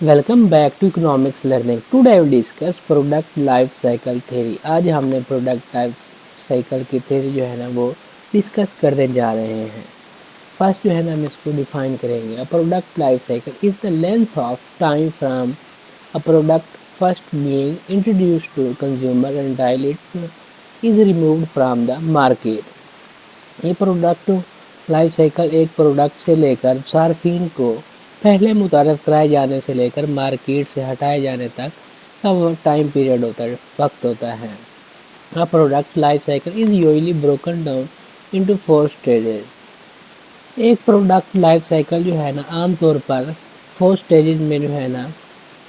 Welcome back to economics learning. Today we discuss product life cycle theory. आज हमने product life cycle की theory जो है ना वो डिस्कस करने जा रहे हैं। फर्स्ट जो है ना हम इसको डिफाइन करेंगे। A product life cycle is the length of time from a product first being introduced to consumer and till it is removed from the market. ये प्रोडक्ट लाइफ साइकिल एक प्रोडक्ट से लेकर सार्फिन को पहले मुतारफ़ कराए जाने से लेकर मार्केट से हटाए जाने तक का वो टाइम पीरियड होता है, वक्त होता है। A product life cycle is usually broken down into 4 stages। एक प्रोडक्ट लाइफ साइकिल जो है ना आमतौर पर 4 स्टेजेस में जो है ना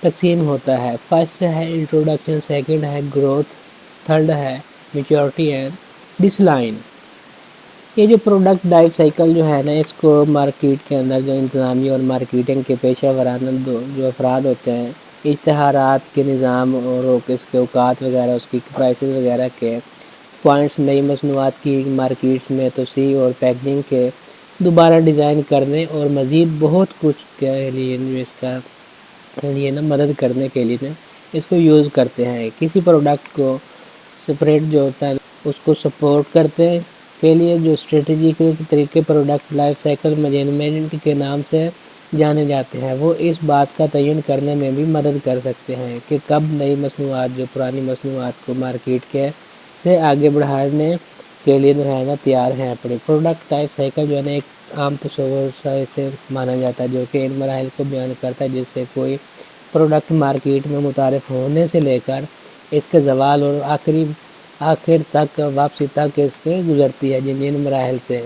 तकसीम होता है। फर्स्ट है इंट्रोडक्शन, सेकंड है ग्रोथ, थर्ड है मैच्योरिटी एंड डिक्लाइन। ये जो प्रोडक्ट लाइफ साइकिल जो है ना इसको मार्केट के अंदर जो इंतज़ामी और मार्केटिंग के पेशा वराना जो अफराद होते हैं, इश्तहारात के निज़ाम और इसके औकात वगैरह, उसकी प्राइसेस वगैरह के पॉइंट्स, नई मसनूआत की मार्केट्स में तोसी और पैकेजिंग के दोबारा डिज़ाइन करने और मज़ीद बहुत कुछ के लिए इसका लिए ना मदद करने के लिए ना इसको यूज़ करते हैं। किसी प्रोडक्ट को सेपरेट जो होता है उसको सपोर्ट करते हैं के लिए जो स्ट्रेटजी के तरीके प्रोडक्ट लाइफ साइकिल मैनेजमेंट के नाम से जाने जाते हैं, वो इस बात का तयन करने में भी मदद कर सकते हैं कि कब नई मसनूआत जो पुरानी मसनूआत को मार्केट के से आगे बढ़ाने के लिए जो है ना तैयार हैं। अपनी प्रोडक्ट लाइफ साइकिल जो है ना एक आम तस्वर से माना जाता है जो कि इन मराहल को बयान करता है जिससे कोई प्रोडक्ट मार्केट में मुतारफ़ होने से लेकर इसके ज़वाल और आखिर तक वापसी तक इसके गुजरती है जिन मराहल से।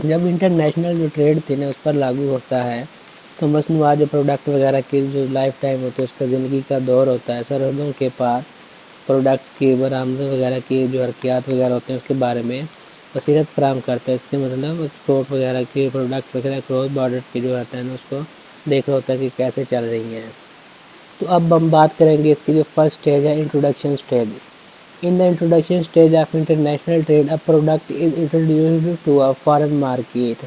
जब इंटरनेशनल जो ट्रेड थी ना उस पर लागू होता है तो मसनूआत जो प्रोडक्ट वगैरह की जो लाइफ टाइम होती है उसका ज़िंदगी का दौर होता है। सरहदों के पार प्रोडक्ट्स की बरामद वगैरह की जो हरकियात वगैरह होते हैं उसके बारे में बसीरत फराहम करता है। इसके मतलब एक्सपोर्ट वगैरह की प्रोडक्ट वगैरह क्रॉस बॉर्डर की जो रहता है ना उसको देख रहा होता है कि कैसे चल रही हैं। तो अब हम बात करेंगे इसकी जो फर्स्ट स्टेज है introduction stage. In the introduction stage of international trade a product is introduced to a foreign market.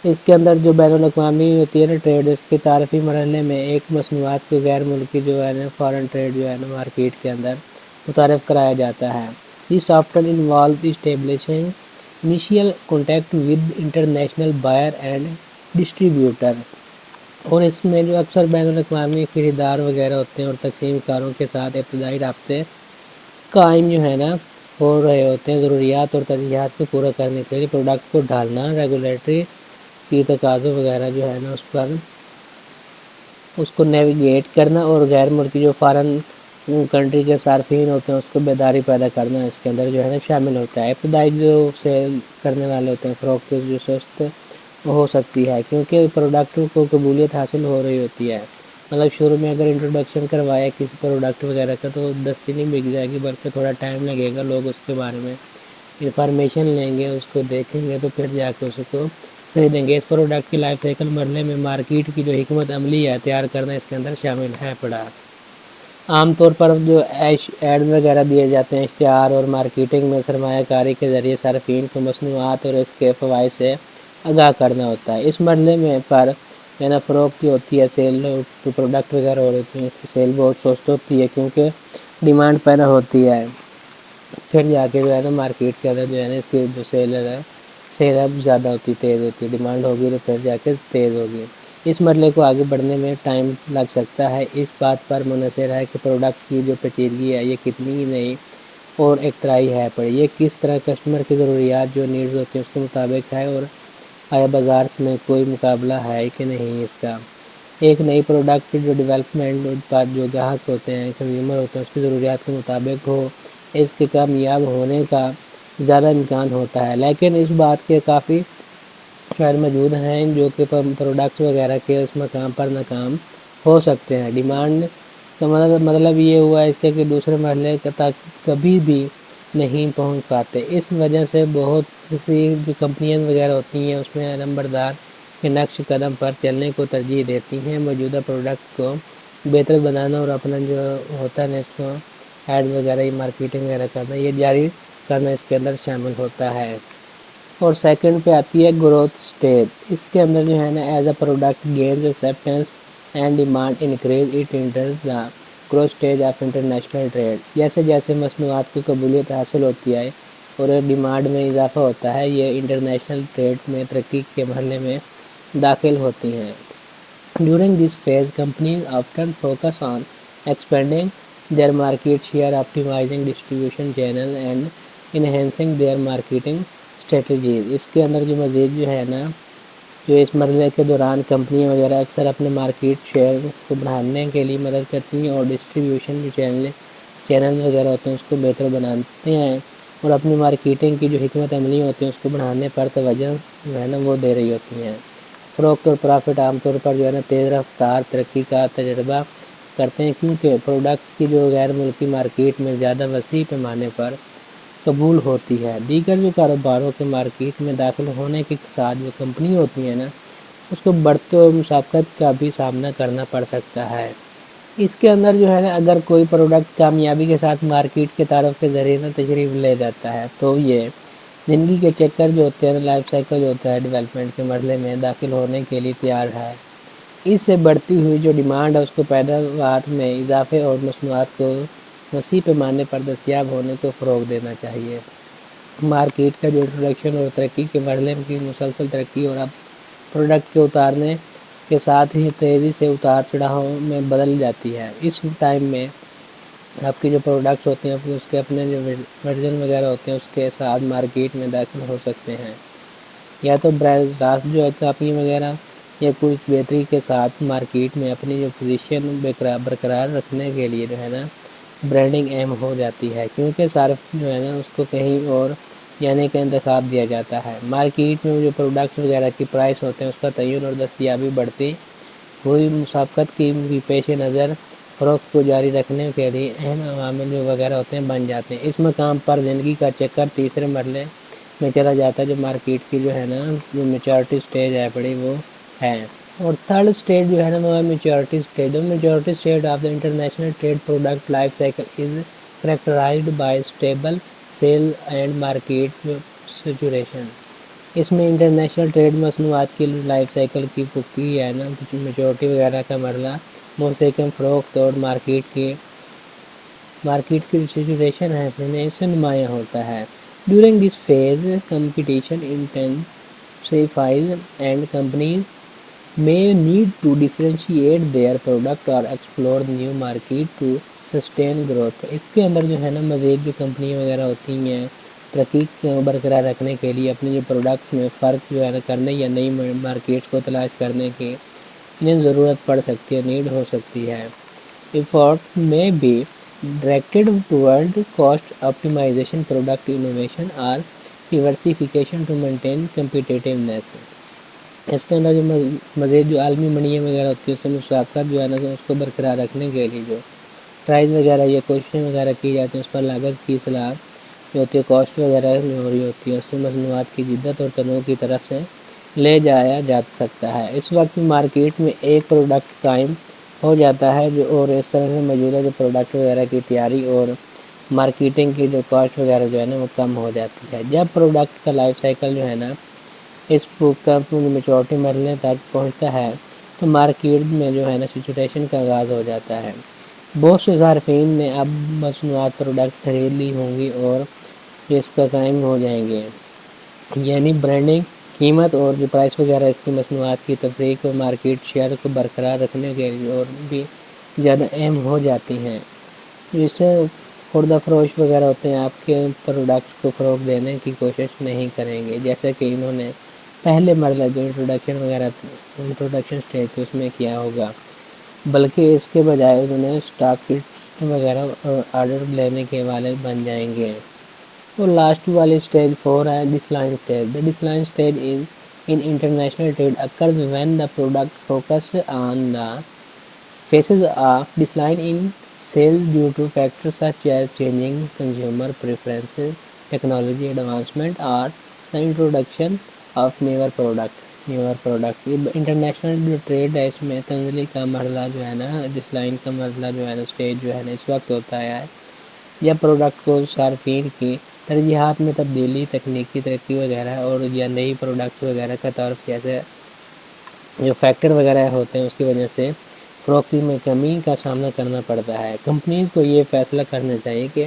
इसके अंदर जो बैनुल अक़वामी होती है ना ट्रेड, उसके तारफ़ी मरहले में एक मसनूआत को गैर मुल्की जो है ना फॉरेन ट्रेड जो है ना मार्केट के अंदर मुतारफ़ कराया जाता है। This often involve establishing initial contact with international buyer and distributor. और इसमें जो अक्सर बैनुल अक़वामी खरीदार वगैरह होते हैं और तकसीम कारों के साथ इब्तदाई राब्ते कायम जो है ना हो रहे होते हैं। ज़रूरियात और तरजीहात को पूरा करने के लिए प्रोडक्ट को ढालना, रेगुलेटरी की तकाज़ों वगैरह जो है ना उस पर उसको नेविगेट करना और गैर मुल्की जो फ़ॉरेन कंट्री के सार्फिन होते हैं उसको बेदारी पैदा करना इसके अंदर जो है ना शामिल होता है। इब्तदाई जो सेल करने वाले होते हैं फ़रोख्त जो सस्त हो सकती है क्योंकि प्रोडक्ट को कबूलियत हासिल हो रही होती है। मतलब शुरू में अगर इंट्रोडक्शन करवाया किसी प्रोडक्ट वगैरह का तो दस्ती नहीं बिक जाएगी बल्कि थोड़ा टाइम लगेगा। लोग उसके बारे में इंफॉर्मेशन लेंगे, उसको देखेंगे तो फिर जाके उसको खरीदेंगे। इस प्रोडक्ट की लाइफ साइकिल मरने में मार्केट की जो हिकमत अमली है तैयार करना इसके अंदर शामिल है पड़ा। आमतौर पर जो एड्स वगैरह दिए जाते हैं इश्तिहार और मार्केटिंग में सरमायाकारी के ज़रिए सार्फिन को मसनूआत और इसके फ़वाइद से आगाह करना होता है। इस मरले में पर ना फ़रोख्त की होती है, सेल जो प्रोडक्ट वगैरह हो रही है सेल बहुत सस्त होती है क्योंकि डिमांड पैदा होती है। फिर जाके जो है ना मार्केट के अंदर जो है ना इसकी जो सेल अब ज़्यादा होती तेज़ होती है, डिमांड होगी तो फिर जाके तेज़ होगी। इस मरले को आगे बढ़ने में टाइम लग सकता है। इस बात पर मुनहसर है कि प्रोडक्ट की जो पेचीदगी है ये कितनी ही नई और एकतराई है पड़ी, ये किस तरह कस्टमर की ज़रूरियात जो नीड्स होती हैं उसके मुताबिक है और आया बाज़ार में कोई मुकाबला है कि नहीं इसका। एक नई प्रोडक्ट जो डेवलपमेंट उत्पाद जो ग्राहक होते हैं कंज्यूमर होते हैं उसकी ज़रूरियात के मुताबिक हो, इसके कामयाब होने का ज़्यादा इम्कान होता है। लेकिन इस बात के काफ़ी शायद मौजूद हैं जो कि प्रोडक्ट्स वगैरह के उस मकाम पर नाकाम हो सकते हैं। डिमांड का मतलब ये हुआ इसके कि दूसरे मरहले तक कभी भी नहीं पहुंच पाते। इस वजह से बहुत सी जो कंपनियां वगैरह होती हैं उसमें नंबरदार के नक्श कदम पर चलने को तरजीह देती हैं। मौजूदा प्रोडक्ट को बेहतर बनाना और अपना जो होता है इसको एड वगैरह मार्केटिंग वगैरह करना ये जारी करना इसके अंदर शामिल होता है। और सेकंड पे आती है ग्रोथ स्टेज। इसके अंदर जो है ना as a product gains acceptance and demand increase, it enters the growth stage of international trade. जैसे जैसे मसनूआत को कबूलियत हासिल होती है और डिमांड में इजाफा होता है, ये इंटरनेशनल ट्रेड में तरक्की के मरहले में दाखिल होती हैं. During this phase, companies often focus on expanding their market share, optimizing distribution channels, and enhancing their marketing strategies. इसके अंदर जो मज़ीद जो है ना, जो इस मरहले के दौरान कंपनियां वगैरह अक्सर अपने मार्केट शेयर को बढ़ाने के लिए मदद करती हैं और डिस्ट्रीब्यूशन जो चैनल वगैरह होते हैं उसको बेहतर बनाते हैं और अपनी मार्केटिंग की जो हिकमत अमली होती है उसको बढ़ाने पर तवज्जो जो है ना वो दे रही होती हैं. फ़रोख्त और प्रॉफिट आमतौर पर जो है ना तेज़ रफ्तार तरक्की का तजर्बा करते हैं क्योंकि प्रोडक्ट्स की जो गैर मुल्की मार्केट में ज़्यादा वसी पैमाने पर कबूल होती है. दीगर जो कारोबारों के मार्केट में दाखिल होने के साथ जो कंपनी होती है ना उसको बढ़ते हुए मुसाफकत का भी सामना करना पड़ सकता है. इसके अंदर जो है ना अगर कोई प्रोडक्ट कामयाबी के साथ मार्केट के तारुफ के ज़रिए ना तशरीफ़ ले जाता है तो ये ज़िंदगी के चक्कर जो होते हैं ना, लाइफ साइकिल जो होता है डेवलपमेंट के मरहले में दाखिल होने के लिए तैयार है. इससे बढ़ती हुई जो डिमांड है उसको पैदावार में इजाफे और मसनूआत को वसी पैमाने पर दस्तियाब होने को फ़रोग़ देना चाहिए. मार्केट का जो इंट्रोडक्शन और तरक्की के मरहले की मुसलसल तरक्की और अब प्रोडक्ट के उतारने के साथ ही तेज़ी से उतार चढ़ाव में बदल जाती है. इस टाइम में आपके जो प्रोडक्ट्स होते हैं उसके अपने जो वर्जन वगैरह होते हैं उसके साथ मार्केट में दाखिल हो सकते हैं या तो रास जो है कापी वगैरह या कुछ बेहतरी के साथ मार्केट में अपनी जो पोजीशन बरकरार रखने के लिए जो है ना ब्रांडिंग अहम हो जाती है क्योंकि सार्फ जो है ना उसको कहीं और जाने का इंतखाब दिया जाता है. मार्केट में जो प्रोडक्ट्स वगैरह की प्राइस होते हैं उसका तयन और दस्तियाबी बढ़ती हुई मुसाफकत की पेश नज़र फ़रोख्त को जारी रखने के लिए अहम अवामिल जो वगैरह होते हैं बन जाते हैं. इस मकाम पर ज़िंदगी का चक्कर तीसरे मरहले में चला जाता है जो मार्केट की जो है ना जो मैच्योरिटी स्टेज है बड़ी वो है. और थर्ड स्टेज जो है ना वो maturity stage. The maturity stage of the international trade product life cycle is characterized by stable sale and market saturation. इसमें इंटरनेशनल ट्रेड मसनूआत की लाइफ साइकिल की पुख्ती है ना मैच्योरिटी वगैरह का मरला मुस्तकम फ़रोख्त और मार्केट की सैचुरेशन है इससे नुमाया होता है. During this phase competition intensifies and companies may need to differentiate their product or explore new market to sustain growth. इसके अंदर जो है ना मज़ीद जो कंपनियाँ वगैरह होती हैं तरक्की को बरकरार रखने के लिए अपने जो प्रोडक्ट्स में फ़र्क जो है ना करने या नई मार्केट्स को तलाश करने की इन्हें ज़रूरत पड़ सकती है, नीड हो सकती है. Effort may be directed toward cost optimization, product innovation और डिवर्सिफिकेशन टू मेंटेन कम्पिटिटिवनेस. इसके अंदर जो मज़ीद जो आलमी मंडियाँ वगैरह होती है उससे मुसाफकत जो है ना उसको बरकरार रखने के लिए जो प्राइस वगैरह या कोशिशें वगैरह की जाती हैं उस पर लागत की सलाह जो होती है कॉस्ट वगैरह जो हो रही होती है उससे मसनूआत की जिद्दत और तनों की तरफ से ले जाया जा सकता है. इस वक्त मार्केट में एक प्रोडक्ट कायम हो जाता है जो और इस तरह से मौजूदा जो प्रोडक्ट वगैरह की तैयारी और मार्केटिंग की जो कॉस्ट वगैरह जो है ना वो कम हो जाती है. जब प्रोडक्ट का लाइफ साइकिल जो है ना इस का मैच्योरिटी मरने तक पहुंचता है तो मार्केट में जो है ना सैचुरेशन का आगाज़ हो जाता है. बहुत से सार्फिन ने अब मसनूआत प्रोडक्ट खरीद ली होंगी और इसका कायम हो जाएंगे यानी ब्रांडिंग कीमत और जो प्राइस वगैरह इसकी मसनूआत की तफरीक और मार्केट शेयर को बरकरार रखने के लिए और भी ज़्यादा अहम हो जाती हैं. जिससे खुर्दा फरोश वगैरह होते हैं आपके प्रोडक्ट्स को फ़रोग़ देने की कोशिश नहीं करेंगे जैसे कि इन्होंने पहले मरला जो इंट्रोडक्शन स्टेज थी उसमें किया होगा, बल्कि इसके बजाय उन्होंने स्टॉक वगैरह ऑर्डर लेने के वाले बन जाएंगे. और लास्ट वाली स्टेज 4 है decline stage. The decline stage is in international trade occurs when the product focus on the faces a decline in sales due to factors such as changing consumer preferences, technology advancement, or the introduction of newer product. International जो trade है इसमें तंजली का मरला जो है ना decline का मरला जो है ना स्टेज जो है ना इस वक्त होता है जब प्रोडक्ट को सार्फिन की तरजीहात में तब्दीली, तकनीकी तरक्की वगैरह और या नई प्रोडक्ट वगैरह का तौर जैसे जो फैक्टर वगैरह होते हैं उसकी वजह से فروختی میں کمی کا سامنا کرنا پڑتا ہے۔ کمپنیز کو یہ فیصلہ کرنا چاہیے کہ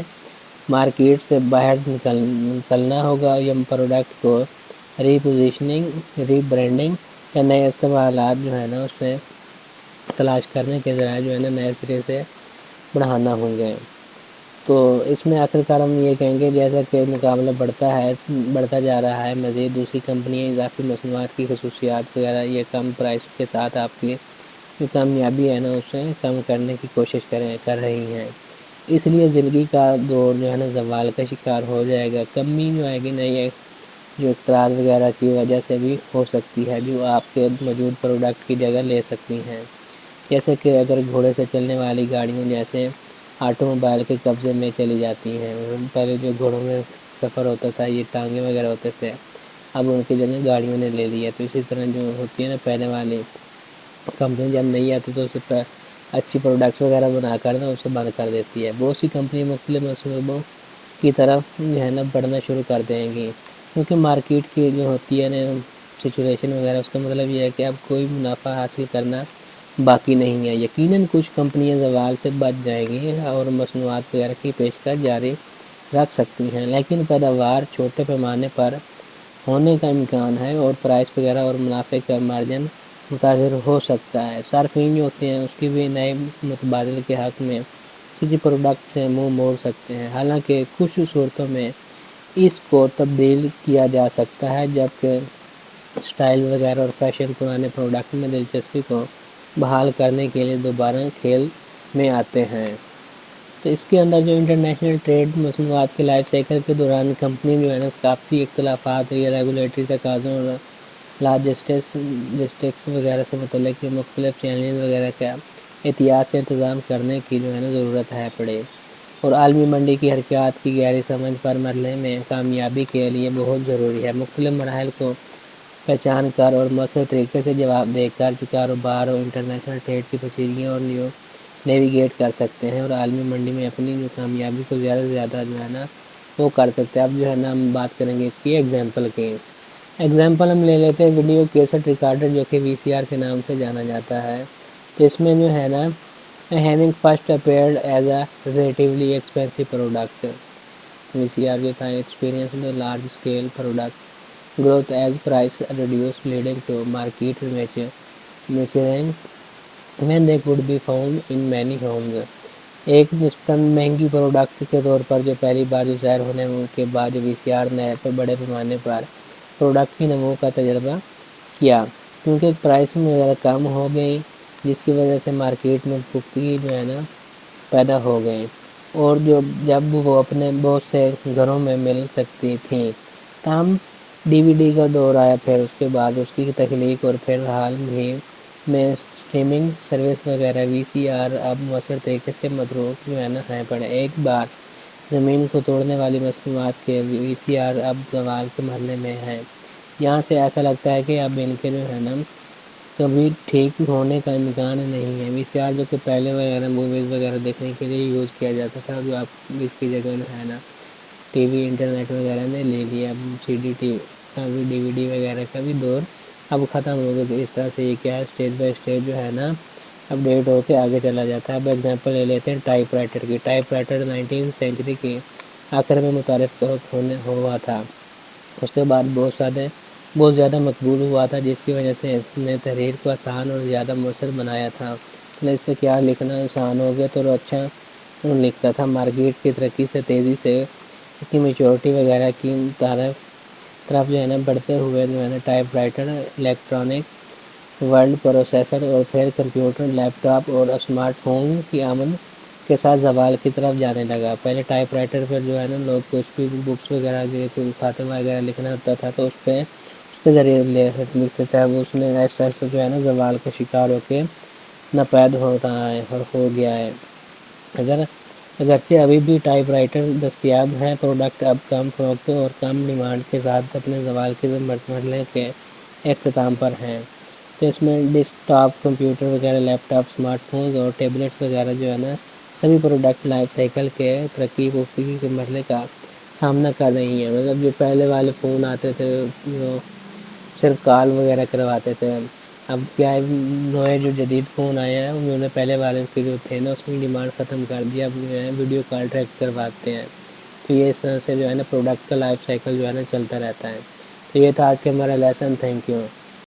مارکیٹ سے باہر نکلنا ہوگا یا پروڈکٹ کو ری پوزیشننگ، ری برانڈنگ یا نئے استعمالات جو ہے نا اس سے تلاش کرنے کے ذرائع جو ہے نا نئے سرے سے بڑھانا ہوں گے۔ تو اس میں آخرکار ہم یہ کہیں گے جیسا کہ مقابلہ بڑھتا جا رہا ہے، مزید دوسری کمپنیاں اضافی مصنوعات کی خصوصیات وغیرہ یہ کم پرائس کے ساتھ آپ کی جو کامیابی ہے نا اسے کم کرنے کی کوشش کر رہی ہیں۔ اس لیے زندگی کا دور جو ہے نا زوال کا شکار ہو جائے گا۔ کمی جو آئے گی نئی جو اختراعات وغیرہ کی وجہ سے بھی ہو سکتی ہے جو آپ کے موجود پروڈکٹ کی جگہ لے سکتی ہیں، جیسے کہ اگر گھوڑے سے چلنے والی گاڑیوں جیسے آٹو موبائل کے قبضے میں چلی جاتی ہیں۔ پہلے جو گھوڑوں میں سفر ہوتا تھا یہ ٹانگے وغیرہ ہوتے تھے، اب ان کی جگہ گاڑیوں نے لے لی ہے۔ تو اسی طرح جو ہوتی ہے نا پہلے والی کمپنی جب نہیں آتی تو اسے اچھی پروڈکٹس وغیرہ بنا کر نا اسے بند کر دیتی ہے۔ بہت سی کمپنی مختلف منصوبوں کی طرف جو ہے نا بڑھنا شروع کر دیں گی، کیونکہ مارکیٹ کی جو ہوتی ہے نا سچویشن وغیرہ اس کا مطلب یہ ہے کہ اب کوئی منافع حاصل کرنا باقی نہیں ہے۔ یقیناً کچھ کمپنیاں زوال سے بچ جائیں گی اور مصنوعات وغیرہ کی پیشکش جاری رکھ سکتی ہیں، لیکن پیداوار چھوٹے پیمانے پر ہونے کا امکان ہے اور پرائس وغیرہ اور منافع کا مارجن متاثر ہو سکتا ہے۔ صارفین جو ہوتے ہیں اس کی بھی نئے متبادل کے حق میں کسی پروڈکٹ سے منہ موڑ سکتے ہیں، حالانکہ کچھ صورتوں میں اس کو تبدیل کیا جا سکتا ہے جبکہ سٹائل وغیرہ اور فیشن پرانے پروڈکٹ میں دلچسپی کو بحال کرنے کے لیے دوبارہ کھیل میں آتے ہیں۔ تو اس کے اندر جو انٹرنیشنل ٹریڈ مصنوعات کے لائف سائیکل کے دوران کمپنی جو ہے نا ثقافتی اختلافات یا ریگولیٹری تقاضوں اور لاجسٹکس وغیرہ سے متعلق جو مختلف چیلنج وغیرہ کا احتیاط سے انتظام کرنے کی جو ہے نا ضرورت ہے پڑے، اور عالمی منڈی کی حرکات کی گہری سمجھ پر مرحلے میں کامیابی کے لیے بہت ضروری ہے۔ مختلف مراحل کو پہچان کر اور مؤثر طریقے سے جواب دے کر جو کاروبار اور انٹرنیشنل ٹریڈ کی پیچیدگیوں اور نیویگیٹ کر سکتے ہیں اور عالمی منڈی میں اپنی جو کامیابی کو زیادہ سے زیادہ جو ہے نا وہ کر سکتے ہیں۔ اب جو ہے نا ہم بات کریں گے اس کی ایگزامپل کی۔ ایگزامپل ہم لے لیتے ہیں ویڈیو کیسٹ ریکارڈر جو کہ وی سی آر کے نام سے جانا جاتا ہے۔ تو اس میں جو ہے نا having first appeared as a relatively expensive product، V C R جو تھا ایکسپیرینس میں large scale product growth as price reduced leading to market maturing when they could be found in many homes۔ ایک نسبتاً مہنگی product کے طور پر جو پہلی بار جو ظاہر ہونے کے بعد جو وی سی آر نے پر بڑے پیمانے پر پروڈکٹ کی نمو کا تجربہ کیا، کیونکہ پرائس میں زیادہ کم ہو گئی جس کی وجہ سے مارکیٹ میں پختگی جو ہے نا پیدا ہو گئی، اور جب وہ اپنے بہت سے گھروں میں مل سکتی تھیں۔ تاہم ڈی وی ڈی کا دور آیا، پھر اس کے بعد اس کی تخلیق اور پھر حال ہی میں اسٹریمنگ سروس وغیرہ وی سی آر اب مؤثر طریقے سے متروک جو ہے نا ہیں پڑے۔ ایک بار زمین کو توڑنے والی مصنوعات کے وی سی آر اب زوال کے مرحلے میں ہیں، یہاں سے ایسا لگتا ہے کہ اب ان کے جو ہے نا کبھی ٹھیک ہونے کا امکان نہیں ہے۔ وی سی آر جو کہ پہلے وغیرہ موویز وغیرہ دیکھنے کے لیے یوز کیا جاتا تھا، جو آپ اس کی جگہ جو ہے نا ٹی وی انٹرنیٹ وغیرہ نے لے لیا۔ اب سی ڈی ٹی کا بھی ڈی وی ڈی وغیرہ کا بھی دور اب ختم ہو گیا۔ اس طرح سے یہ کیا ہے اسٹیج بائی اسٹیج جو ہے نا اپڈیٹ ہو کے آگے چلا جاتا ہے۔ اب ایگزامپل لے لیتے ہیں ٹائپ رائٹر کی۔ ٹائپ رائٹر 19 سینچری کی آخر میں متعارف ہوا تھا، اس کے بعد بہت زیادہ مقبول ہوا تھا، جس کی وجہ سے اس نے تحریر کو آسان اور زیادہ مؤثر بنایا تھا۔ اس سے کیا لکھنا آسان ہو گیا تو اچھا لکھتا تھا۔ مارکیٹ کی ترقی سے تیزی سے اس کی میچورٹی وغیرہ کی طرف جو ہے نا بڑھتے ہوئے جو ہے نا type writer electronic word processor اور پھر کمپیوٹر، لیپ ٹاپ اور اسمارٹ فون کی آمد کے ساتھ زوال کی طرف جانے لگا۔ پہلے ٹائپ رائٹر پر جو ہے نا لوگ کچھ بھی بکس وغیرہ کوئی خاتمہ وغیرہ لکھنا ہوتا تھا تو اس کے ذریعے لکھتے تھے۔ اب اس میں ایسا جو ہے نا زوال کا شکار ہو کے ناپید ہو رہا ہے اور ہو گیا ہے۔ اگرچہ ابھی بھی ٹائپ رائٹر دستیاب ہیں، پروڈکٹ اب کم فروخت اور کم ڈیمانڈ کے ساتھ اپنے زوال کے مرحلے کے اختتام پر ہیں۔ تو اس میں ڈیسک ٹاپ کمپیوٹر وغیرہ، لیپ ٹاپ، اسمارٹ فونز اور ٹیبلٹس وغیرہ جو ہے نا سبھی پروڈکٹ لائف سائیکل کے ترقی پختگی کے مرحلے کا سامنا کر رہی ہیں۔ مطلب جو پہلے والے فون آتے تھے جو صرف کال وغیرہ کرواتے تھے، اب کیا ہے، نئے جو جدید فون آئے ہیں انہوں نے پہلے والے کے جو تھے نا اس میں ڈیمانڈ ختم کر دیا، اب جو ہے ویڈیو کال ڈائریکٹ کرواتے ہیں. تو یہ اس طرح سے جو ہے نا پروڈکٹ کا لائف سائیکل جو ہے نا چلتا رہتا ہے. تو یہ تھا آج کے ہمارا لیسن. Thank you.